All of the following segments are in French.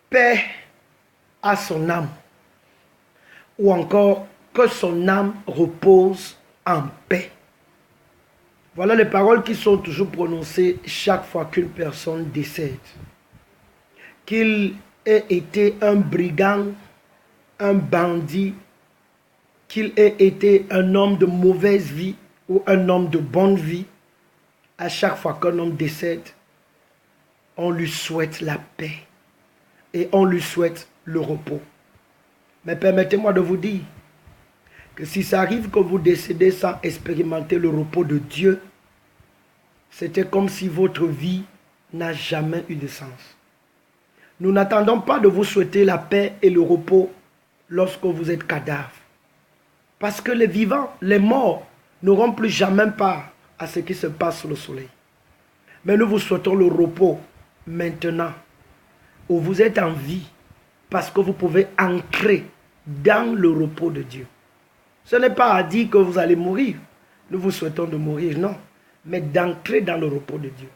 paix à son âme, ou encore que son âme repose en paix. Voilà les paroles qui sont toujours prononcées chaque fois qu'une personne décède. Qu'il ait été un brigand, un bandit, qu'il ait été un homme de mauvaise vie ou un homme de bonne vie, à chaque fois qu'un homme décède, on lui souhaite la paix et on lui souhaite le repos. Mais permettez-moi de vous dire que si ça arrive que vous décédez sans expérimenter le repos de Dieu, c'était comme si votre vie n'a jamais eu de sens. Nous n'attendons pas de vous souhaiter la paix et le repos lorsque vous êtes cadavre. Parce que les vivants, les morts, n'auront plus jamais part à ce qui se passe sous le soleil. Mais nous vous souhaitons le repos maintenant, où vous êtes en vie, parce que vous pouvez ancrer dans le repos de Dieu. Ce n'est pas à dire que vous allez mourir. Nous vous souhaitons de mourir, non. Mais d'ancrer dans le repos de Dieu.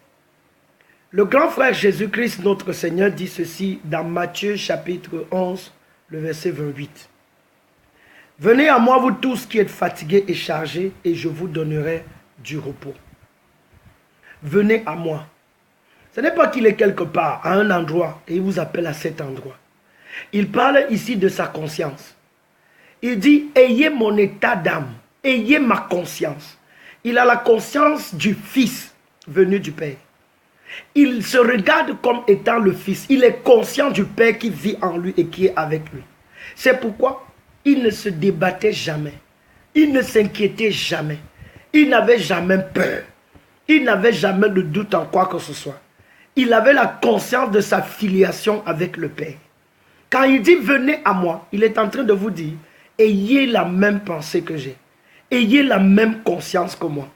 Le grand frère Jésus-Christ, notre Seigneur, dit ceci dans Matthieu chapitre 11, le verset 28. « Venez à moi, vous tous qui êtes fatigués et chargés, et je vous donnerai du repos. » Venez à moi. Ce n'est pas qu'il est quelque part, à un endroit, et il vous appelle à cet endroit. Il parle ici de sa conscience. Il dit, ayez mon état d'âme, ayez ma conscience. Il a la conscience du Fils venu du Père. Il se regarde comme étant le Fils. Il est conscient du Père qui vit en lui et qui est avec lui. C'est pourquoi il ne se débattait jamais. Il ne s'inquiétait jamais. Il n'avait jamais peur. Il n'avait jamais de doute en quoi que ce soit. Il avait la conscience de sa filiation avec le Père. Quand il dit venez à moi, il est en train de vous dire ayez la même pensée que j'ai. Ayez la même conscience que moi.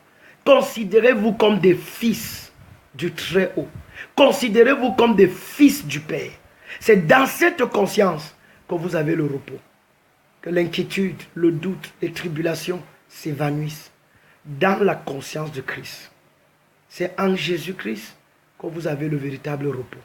Considérez-vous comme des fils du Très-Haut. Considérez-vous comme des fils du Père. C'est dans cette conscience que vous avez le repos. Que l'inquiétude, le doute, les tribulations s'évanouissent dans la conscience de Christ. C'est en Jésus-Christ que vous avez le véritable repos.